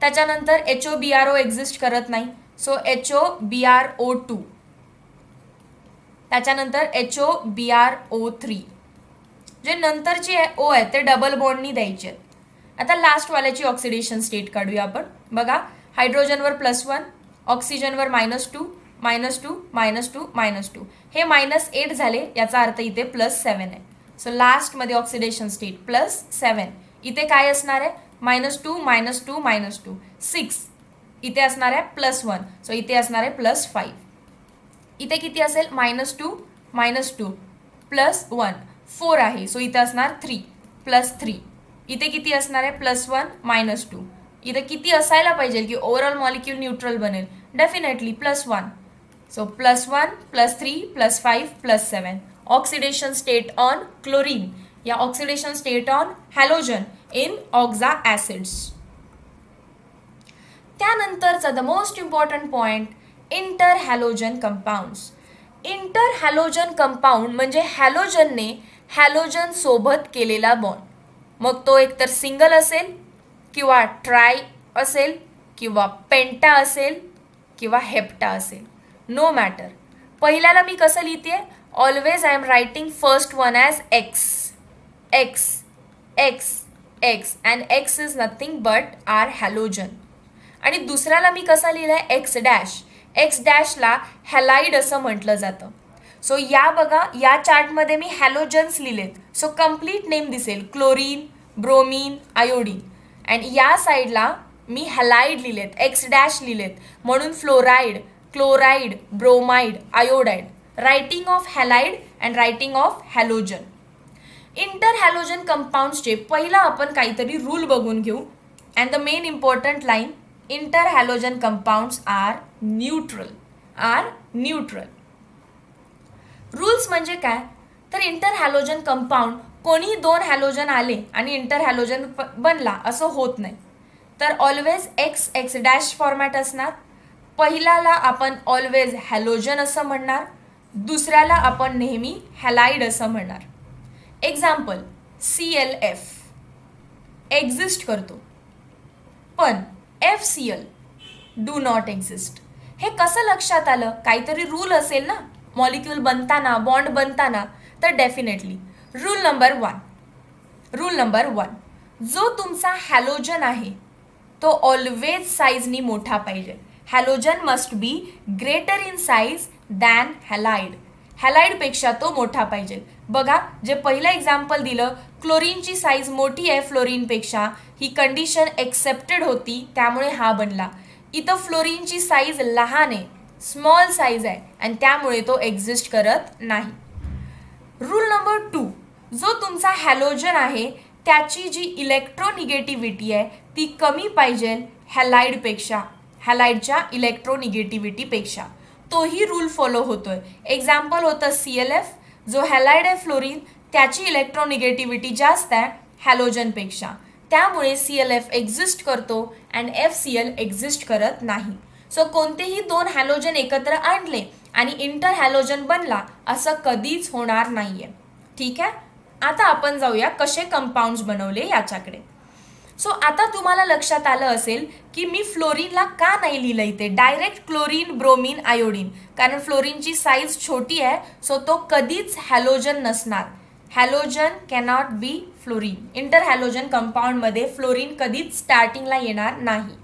त्याच्यानंतर HOBrO एक्झिस्ट करत नाही, सो HOBrO2, त्याच्यानंतर HOBrO3. जे नंतरची O आहे ते डबल बॉन्डनी द्यायचे आहेत. आता लास्टवाल्याची ऑक्सिडेशन स्टेट काढूया आपण. बघा, हायड्रोजनवर +1, ऑक्सिजनवर -2, -2, -2, -2. हे -8 झाले, याचा अर्थ इथे +7 आहे. सो लास्टमध्ये ऑक्सिडेशन स्टेट +7. इथे काय असणार आहे? -2, -2, -2, 6. इथे असणार आहे +1, सो इथे असणार आहे +5. इथे किती असेल? -2, -2, +1, 4 आहे, सो इथे असणार 3, +3. इथे किती असणार आहे? +1, -2. इथे किती असायला पाहिजे की ओव्हरऑल मॉलिक्यूल न्यूट्रल बनेल? Definitely +1. So +1, +3, +5, +7. Oxidation state on chlorine या oxidation state on halogen in oxyacids. त्यानंतरचा the most important point, interhalogen compounds. Interhalogen compound म्हणजे हॅलोजनने हॅलोजन सोबत केलेला बॉन्ड. मग तो एकतर सिंगल असेल किंवा ट्राय असेल किंवा पेंटा असेल किंवा हेप्टा असेल, नो मॅटर. पहिल्याला मी कसं लिहिते? Always I am writing first one as X, X, X, X and X is nothing but R halogen. आणि दुसऱ्याला मी कसा लिहिला आहे? X'. X' हॅलाइड असं म्हटलं जातं. सो या बघा, या चार्टमध्ये मी हॅलोजन्स लिहिलेत, सो कम्प्लीट नेम दिसेल, क्लोरीन, ब्रोमीन, आयोडीन. अँड या साईडला मी हॅलाइड लिहिलेत, X' लिहिलेत, म्हणून fluoride, chloride, bromide, iodide. Writing of halide and writing of halogen. Interhalogen कंपाऊंड्सचे पहिला आपण काहीतरी रूल बघून घेऊ. And the main important line, interhalogen compounds are neutral. Rules म्हणजे काय? तर इंटर हॅलोजन कंपाऊंड कोणी 2 हॅलोजन आले आणि इंटर हॅलोजन बनला असं होत नाही. तर ऑलवेज X, X' फॉर्मॅट असणार. पहिल्याला आपण ऑलवेज हॅलोजन असं म्हणणार, दुसऱ्याला आपण नेहमी हॅलाइड असं म्हणणार. एक्झाम्पल, ClF एक्झिस्ट करतो, पण FCl डू नॉट एक्झिस्ट. हे कसं लक्षात आलं? काहीतरी रूल असेल ना मॉलिक्यूल बनताना, बॉन्ड बनताना. तर डेफिनेटली रूल नंबर वन, जो तुमचा हॅलोजन आहे तो ऑलवेज साईजनी मोठा पाहिजे. Halogen must be greater in size than halide. हॅलाइडपेक्षा तो मोठा पाहिजे. बघा, जे पहिलं एक्झाम्पल दिलं, क्लोरीनची साईज मोठी आहे फ्लोरीनपेक्षा, ही कंडिशन एक्सेप्टेड होती, त्यामुळे हा बनला. इथं फ्लोरीनची साईज लहान आहे, स्मॉल साईज आहे, आणि त्यामुळे तो एक्झिस्ट करत नाही. रूल नंबर 2, जो तुमचा हॅलोजन आहे त्याची जी इलेक्ट्रोनिगेटिव्हिटी आहे ती कमी पाहिजे हॅलाइडपेक्षा, हॅलाइडच्या इलेक्ट्रोनिगेटिव्हिटीपेक्षा. तोही रूल फॉलो होतोय. एक्झाम्पल होतं ClF, जो हॅलाइड आहे फ्लोरीन, त्याची इलेक्ट्रोनिगेटिव्हिटी जास्त आहे हॅलोजनपेक्षा, त्यामुळे ClF एक्झिस्ट करतो अँड FCl एक्झिस्ट करत नाही. सो कोणतेही दोन हॅलोजन एकत्र आणले आणि इंटर हॅलोजन बनला असं कधीच होणार नाहीये. ठीक आहे, आता आपण जाऊया कसे कंपाऊंड्स बनवले याच्याकडे. सो आता तुम्हाला लक्षात आलं असेल की मी फ्लोरीनला का नाही लिहिलं इथे, डायरेक्ट क्लोरीन, ब्रोमीन, आयोडीन, कारण फ्लोरीनची साईज छोटी आहे, सो तो कधीच हॅलोजन नसणार. Halogen cannot be fluorine. Interhalogen कंपाऊंडमध्ये फ्लोरीन कधीच स्टार्टिंगला येणार नाही.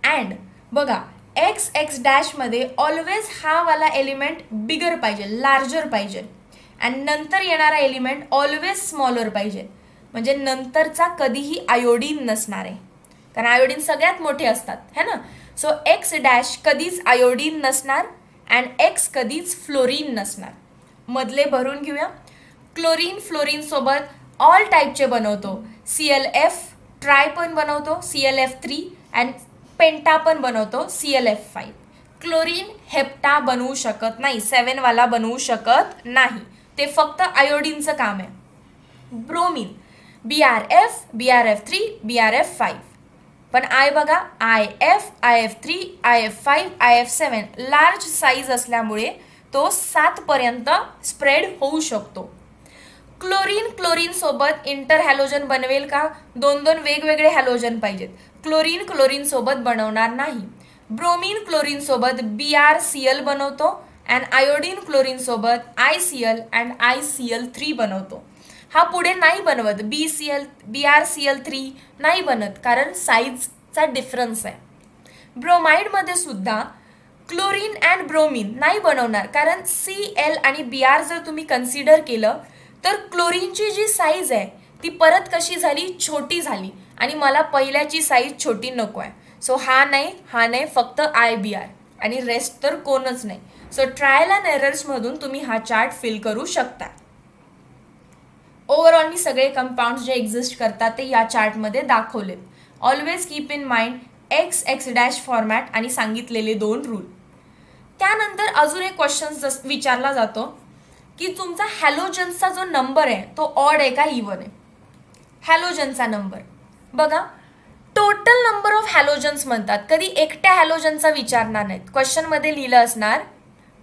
अँड बघा, XX- मध्ये ऑलवेज हा वाला एलिमेंट बिगर पाहिजे, लार्जर पाहिजे, अँड नंतर येणारा एलिमेंट ऑलवेज स्मॉलर पाहिजे. म्हणजे नंतरचा कधीही आयोडीन नसणार आहे, कारण आयोडीन सगळ्यात मोठे असतात है ना. सो X- कधीच आयोडीन नसणार अँड X कधीच फ्लोरीन नसणार. मधले भरून घेऊया. क्लोरीन फ्लोरीन सोबत ऑल टाईपचे बनवतो. ClF ट्राय पण बनवतो, ClF3, अँड पेंटा पण बनवतो, ClF5. क्लोरीन हेप्टा बनवू शकत नाही, 7 वाला बनवू शकत नाही, ते फक्त आयोडीनचं काम आहे. Bromine BrF, BrF3, BrF5. पण बघा, IF, IF3, IF5, IF7 large size असल्यामुळे तो 7 पर्यंत स्प्रेड होऊ शकतो. क्लोरीन क्लोरीन सोबत इंटर हॅलोजन बनवेल का? 2 वेगवेगळे हॅलोजन पाहिजेत. क्लोरीन क्लोरीन सोबत बनवणार नाही. ब्रोमीन क्लोरीन सोबत BrCl बनवतो अँड आयोडीन क्लोरीन सोबत ICl अँड ICl3 बनवतो. हा पुढे नाही बनवत, BrCl3 नाही बनत, कारण साईजचा डिफरन्स आहे. ब्रोमाइडमध्ये सुद्धा क्लोरीन अँड ब्रोमीन नाही बनवणार, कारण Cl आणि Br जर तुम्ही कन्सिडर केलं तर क्लोरीनची जी साईज आहे ती परत कशी झाली, छोटी झाली, आणि मला पहिल्याची साईज छोटी नको आहे. सो हा नाही, फक्त IBr आणि रेस्ट तर कोणच नाही. सो ट्रायल अँड एरर्समधून तुम्ही हा चार्ट फिल करू शकता. ओव्हरऑल मी सगळे कंपाऊंड्स जे एक्झिस्ट करतात ते या चार्टमध्ये दाखवलेत. Always keep in mind XX- format आणि सांगितलेले 2 रूल. त्यानंतर अजून एक क्वेश्चन विचारला जातो की तुमचा हॅलोजनचा जो नंबर आहे तो ऑड आहे का इवन आहे. हॅलोजनचा नंबर बघा, टोटल नंबर ऑफ हॅलोजन्स म्हणतात, कधी एकट्या हॅलोजनचा विचारणार नाहीत. क्वेश्चनमध्ये लिहिलं असणार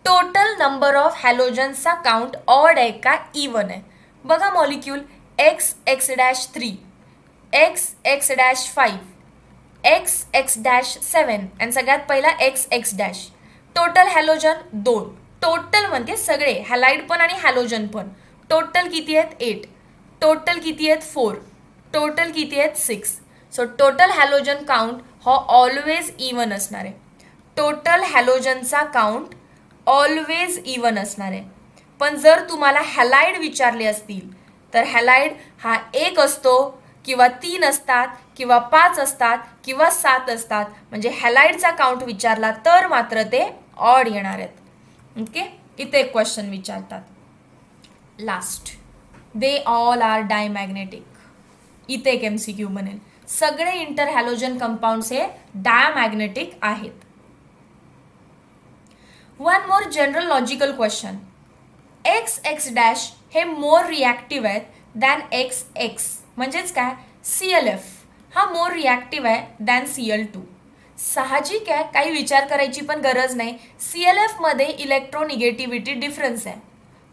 टोटल नंबर ऑफ हॅलोजन्सचा काउंट ऑड आहे का इवन आहे. बघा, मॉलिक्यूल XX-3, XX-5, XX-7 आणि सगळ्यात पहिला XX-. Total halogen 2. टोटल म्हणते सगळे, हॅलाइड पण आणि हॅलोजन पण. टोटल किती आहेत? 8. टोटल किती आहेत? 4. टोटल किती आहेत? 6. सो टोटल हॅलोजन काउंट हा ऑलवेज इवन असणार आहे. टोटल हॅलोजनचा काउंट ऑलवेज इवन असणार आहे. पण जर तुम्हाला हॅलाइड विचारले असतील तर हॅलाइड हा 1 असतो किंवा 3 असतात किंवा 5 असतात किंवा 7 असतात. म्हणजे हॅलाइडचा काउंट विचारला तर मात्र ते ऑड येणार आहेत. ओके, इथे एक क्वेश्चन विचारतात last, they all R diamagnetic. इथे एक MCQ बनेल, सगळे इंटर हॅलोजन कंपाऊंड्स हे डायमॅग्नेटिक आहेत. One more general logical question, XX- हे मोर रिॲक्टिव्ह आहेत दॅन XX. म्हणजेच काय, ClF हा मोर रिॲक्टिव्ह आहे दॅन Cl2. साहजिक आहे, काही विचार करायची पण गरज नाही. ClF मध्ये इलेक्ट्रोनिगेटिव्हिटी डिफरन्स आहे.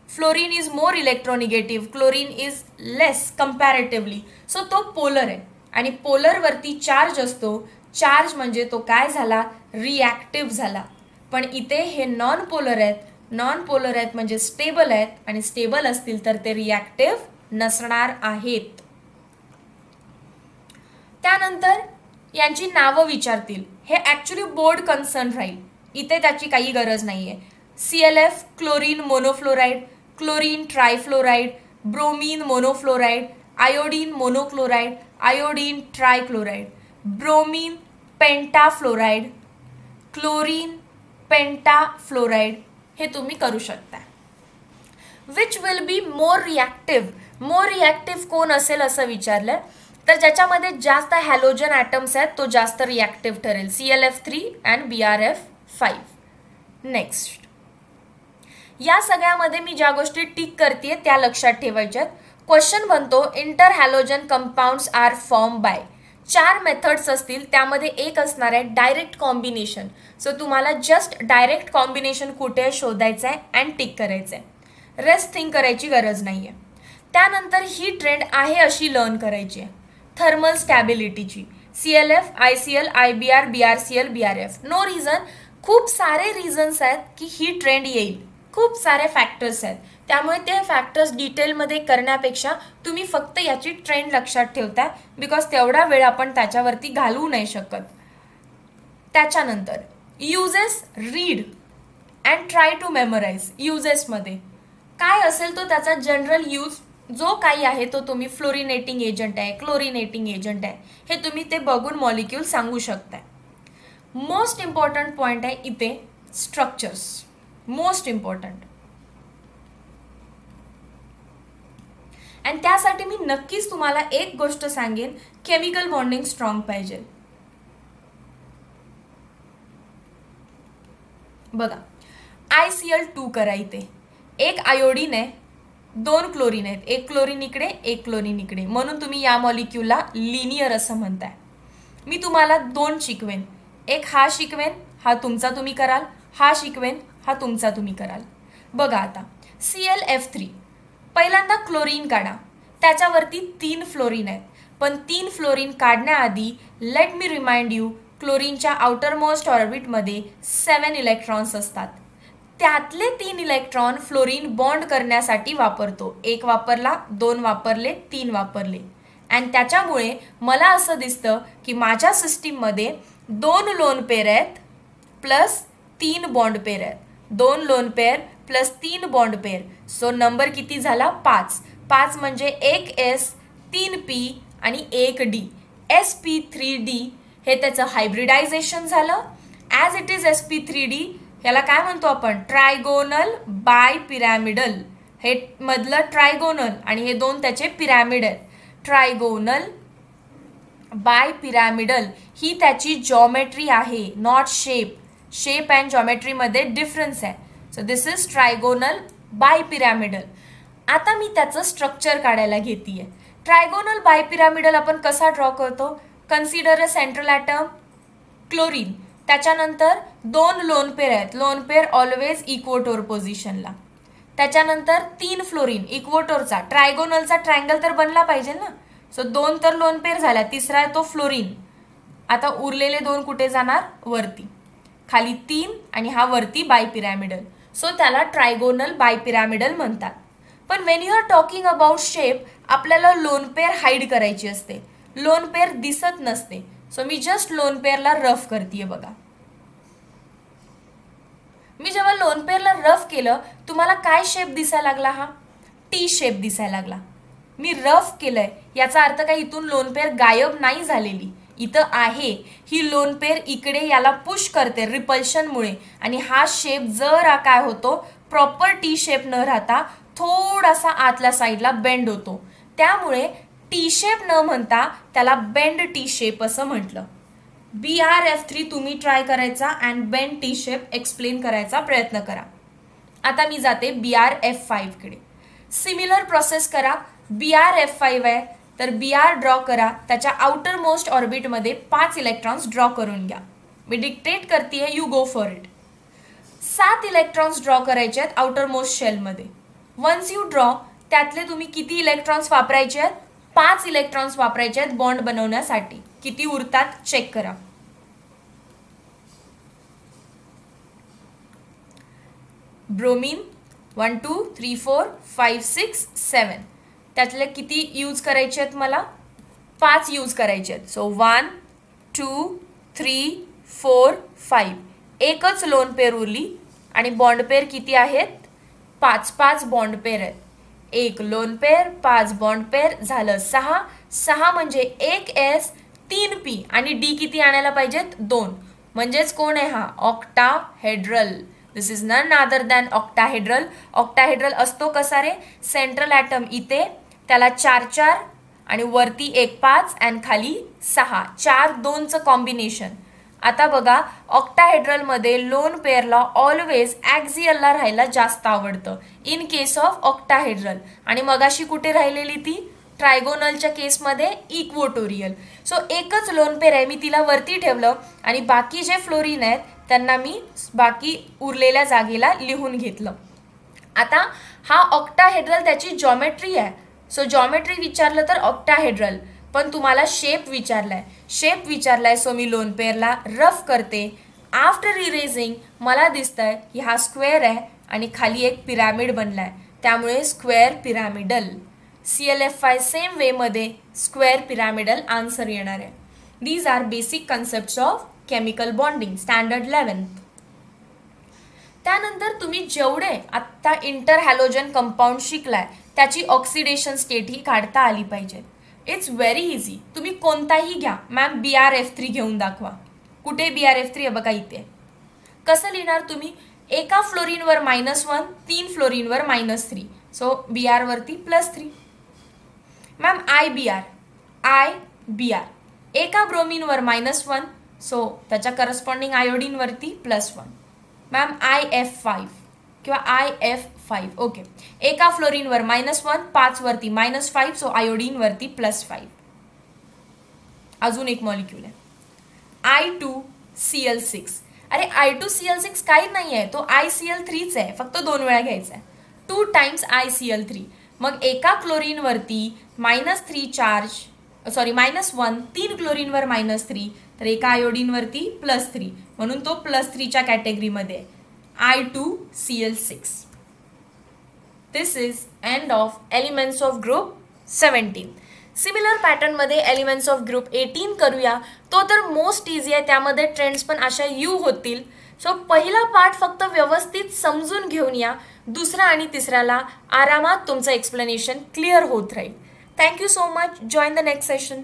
Fluorine is more electronegative, chlorine is less comparatively. So तो पोलर आहे आणि पोलरवरती चार्ज असतो. चार्ज म्हणजे तो काय झाला, रिॲक्टिव्ह झाला. पण इथे हे नॉन पोलर आहेत. नॉन पोलर आहेत म्हणजे स्टेबल आहेत आणि स्टेबल असतील तर ते रिॲक्टिव्ह नसणार आहेत. त्यानंतर यांची नावं विचारतील. हे ॲक्च्युली बोर्ड कन्सर्न राहील, इथे त्याची काही गरज नाही आहे. ClF chlorine monofluoride, chlorine trifluoride, bromine monofluoride, iodine monochloride, iodine trichloride, bromine pentafluoride, chlorine pentafluoride हे तुम्ही करू शकता. Which will be more reactive. More reactive कोण असेल असं विचारलं तर ज्याच्यामध्ये जास्त हॅलोजन ॲटम्स आहेत तो जास्त रिॲक्टिव्ह ठरेल. ClF3 and BrF5. नेक्स्ट, या सगळ्यामध्ये मी ज्या गोष्टी टिक करते त्या लक्षात ठेवायच्यात. क्वेश्चन बनतो interhalogen compounds are form by. 4 methods असतील, त्यामध्ये एक असणार आहे डायरेक्ट कॉम्बिनेशन. सो तुम्हाला जस्ट डायरेक्ट कॉम्बिनेशन कुठे शोधायचं आहे अँड टिक करायचं आहे. रेस्ट थिंक करायची गरज नाही आहे. त्यानंतर ही ट्रेंड आहे अशी लर्न करायची आहे. थर्मल स्टॅबिलिटीची ClF, ICl, IBr, BrCl, BrF. No reason. खूप सारे रिझन्स आहेत की ही ट्रेंड येईल. खूप सारे फॅक्टर्स आहेत, त्यामुळे ते फॅक्टर्स डिटेलमध्ये करण्यापेक्षा तुम्ही फक्त याची ट्रेंड लक्षात ठेवता, बिकॉज तेवढा वेळ आपण त्याच्यावरती घालवू नाही शकत. त्याच्यानंतर uses, read and try to memorise. युजेसमध्ये काय असेल तो त्याचा जनरल यूज जो काही आहे तो तुम्ही फ्लोरिनेटिंग एजंट आहे, क्लोरिनेटिंग एजंट आहे, हे तुम्ही ते बघून मॉलिक्यूल सांगू शकताय. मोस्ट इम्पॉर्टंट पॉईंट आहे इथे स्ट्रक्चर्स. Most important. आणि त्यासाठी मी नक्कीच तुम्हाला एक गोष्ट सांगेन, केमिकल बॉन्डिंग स्ट्रॉंग पाहिजे. बघा, ICl2 करा. इथे एक आयोडीन आहे, 2 क्लोरीन आहेत, एक क्लोरीन इकडे, एक क्लोरीन इकडे, म्हणून तुम्ही या मॉलिक्यूलला लिनियर असं म्हणताय. मी तुम्हाला 2 शिकवेन. एक हा शिकवेन, हा तुमचा तुम्ही कराल. हा शिकवेन, हा तुमचा तुम्ही कराल. बघा आता ClF3. पहिल्यांदा क्लोरीन काढा, त्याच्यावरती 3 फ्लोरीन आहेत. पण 3 फ्लोरीन काढण्याआधी लेट मी रिमाइंड यू, क्लोरीनच्या आउटरमोस्ट ऑर्बिटमध्ये 7 इलेक्ट्रॉन्स असतात. त्यातले 3 इलेक्ट्रॉन फ्लोरीन बॉन्ड करण्यासाठी वापरतो. 1 वापरला, 2 वापरले, 3 वापरले. आणि त्याच्यामुळे मला असं दिसतं की माझ्या सिस्टीममध्ये 2 लोन पेअर आहेत प्लस 3 बॉन्ड पेअर आहेत. 2 lone pair plus 3 bond pair. So number किती झाला, 5. 5 म्हणजे 1 S, 3 P आणि 1 D. sp3d हे त्याचं हायब्रिडायझेशन झालं. ॲज इट इज sp3d याला काय म्हणतो आपण, ट्रायगोनल बाय पिरॅमिडल. हे मधलं ट्रायगोनल आणि हे 2 त्याचे पिरॅमिड आहेत. ट्रायगोनल बाय पिरॅमिडल ही त्याची जॉमेट्री आहे, नॉट शेप. शेप अँड जॉमेट्रीमध्ये डिफरन्स आहे. So this is trigonal bipyramidal. आता मी त्याचं स्ट्रक्चर काढायला घेते. ट्रायगोनल बाय पिरॅमिडल आपण कसा ड्रॉ करतो, consider a central atom chlorine, त्याच्यानंतर 2 लोन पेअर आहेत. लोन पेअर ऑलवेज इक्वोटोर पोझिशनला. त्याच्यानंतर 3 फ्लोरीन इक्वोटोरचा. ट्रायगोनलचा ट्रायंगल तर बनला पाहिजे ना. सो 2 तर लोन पेअर झाला, तिसरा आहे तो फ्लोरीन. आता उरलेले 2 कुठे जाणार, वरती. खाली 3 आणि हा वरती बाय पिरॅमिडल. सो त्याला ट्रायगोनल बाय पिरॅमिडल म्हणतात. पण when you are talking about shape आपल्याला लोन पेअर हाईड करायची असते, लोन पेअर दिसत नसते. सो मी जस्ट लोन पेअरला रफ करते. बघा, मी जेव्हा लोन पेअरला रफ केलं तुम्हाला काय शेप दिसायला लागला, हा टी शेप दिसायला लागला. मी रफ केलंय याचा अर्थ काय इथून लोन पेअर गायब नाही झालेली, इथं आहे. ही लोन पेअर इकडे याला पुश करते रिपल्शनमुळे आणि हा शेप जरा काय होतो, प्रॉपर टी शेप न राहता थोडासा आतल्या साईडला बेंड होतो. त्यामुळे टी शेप न म्हणता त्याला बेंड टी शेप असं म्हटलं. BrF3 तुम्ही ट्राय करायचा and bend T shape explain करायचा प्रयत्न करा. आता मी जाते BrF5 कडे. सिमिलर प्रोसेस करा. BrF5 आहे तर Br ड्रॉ करा, त्याच्या आउटर मोस्ट ऑर्बिटमध्ये 5 इलेक्ट्रॉन्स ड्रॉ करून घ्या. मी डिक्टेट करते, you go for it. 7 electrons draw करायचे आहेत आउटर मोस्ट शेलमध्ये. वन्स यू ड्रॉ, त्यातले तुम्ही किती इलेक्ट्रॉन्स वापरायचे आहेत? 5 इलेक्ट्रॉन्स वापरायचे आहेत बॉन्ड बनवण्यासाठी. किती उरतात चेक करा. ब्रोमीन 1 2 3 4 5 6 7, त्यातले किती यूज करायचे आहेत? मला 5 यूज करायचे आहेत. सो 1 2 3 4 5, एकच लोन पेअर उरली. आणि बॉन्ड पेअर किती आहेत? 5 बॉन्ड पेअर आहेत. एक लोन पेअर, 5 बॉन्ड पेअर, झालं 6. 6 म्हणजे 1 S 3 P आणि D किती आणायला पाहिजेत? 2. म्हणजेच कोण आहे हा? Octahedral. This is none other than octahedral. Octahedral असतो कसा रे? सेंट्रल ॲटम इथे, त्याला 4 आणि वरती 1 5 आणि खाली 6, 4 2चं कॉम्बिनेशन. आता बघा, ऑक्टाहेड्रलमध्ये लोन पेअरला ऑलवेज ॲक्झियलला राहायला जास्त आवडतं इन केस ऑफ ऑक्टाहेड्रल. आणि मगाशी कुठे राहिलेली ती? ट्रायगोनलच्या केसमध्ये इक्वोटोरियल. सो एकच लोन पेअर आहे, मी तिला वरती ठेवलं आणि बाकी जे फ्लोरीन आहेत त्यांना मी बाकी उरलेल्या जागेला लिहून घेतलं. आता हा ऑक्टाहेड्रल, त्याची जॉमेट्री आहे. सो जॉमेट्री विचारलं तर ऑक्टाहेड्रल, पण तुम्हाला शेप विचारलाय. सो मी लोन पेअरला रफ करते. आफ्टर इरेजिंग मला दिसतंय की हा स्क्वेअर आहे आणि खाली एक पिरॅमिड बनलाय, त्यामुळे स्क्वेअर पिरॅमिडल. CLF5 सेम वेमध्ये स्क्वेअर पिरॅमिडल आन्सर येणार आहे. These are basic concepts of chemical bonding, standard 11th. त्यानंतर तुम्ही जेवढे आत्ता इंटर हॅलोजन कंपाऊंड शिकलाय त्याची ऑक्सिडेशन स्टेट ही काढता आली पाहिजे. It's very easy. तुम्ही कोणताही घ्या. मॅम BrF3 घेऊन दाखवा. कुठे BrF3 आहे? बघा इथे. कसं लिहिणार तुम्ही? एका फ्लोरीनवर -1, 3 फ्लोरीनवर -3. सो Br वरती +3. मॅम IBr, एका ब्रोमीनवर -1, सो त्याच्या करस्पॉन्डिंग आयोडीनवरती +1. मॅम IF5 किंवा IF5, ओके. एका फ्लोरीनवर -1, 5 वरती -5, सो आयोडीन वरती +5. अजून एक मॉलिक्यूल आहे I2Cl6. अरे I2Cl6 काही नाही आहे, तो ICl3च आहे, फक्त 2 वेळा घ्यायचा आहे. 2 टाइम्स ICl3. मग एका क्लोरीनवरती -3 चार्ज, -1, 3 क्लोरीनवर -3, तर एका आयोडीनवरती +3, म्हणून तो +3च्या कॅटेगरीमध्ये आहे. I2Cl6. This is end of elements of group 17. Similar पॅटर्नमध्ये एलिमेंट्स ऑफ ग्रुप 18 करूया. तो तर मोस्ट इझी आहे, त्यामध्ये ट्रेंड्स पण अशा यू होतील. सो पहिला पार्ट फक्त व्यवस्थित समजून घेऊन या. दुसरा आणि तिसऱ्याला आरामात तुमचं एक्सप्लेनेशन क्लिअर होत राहील. Thank you so much. Join the next session.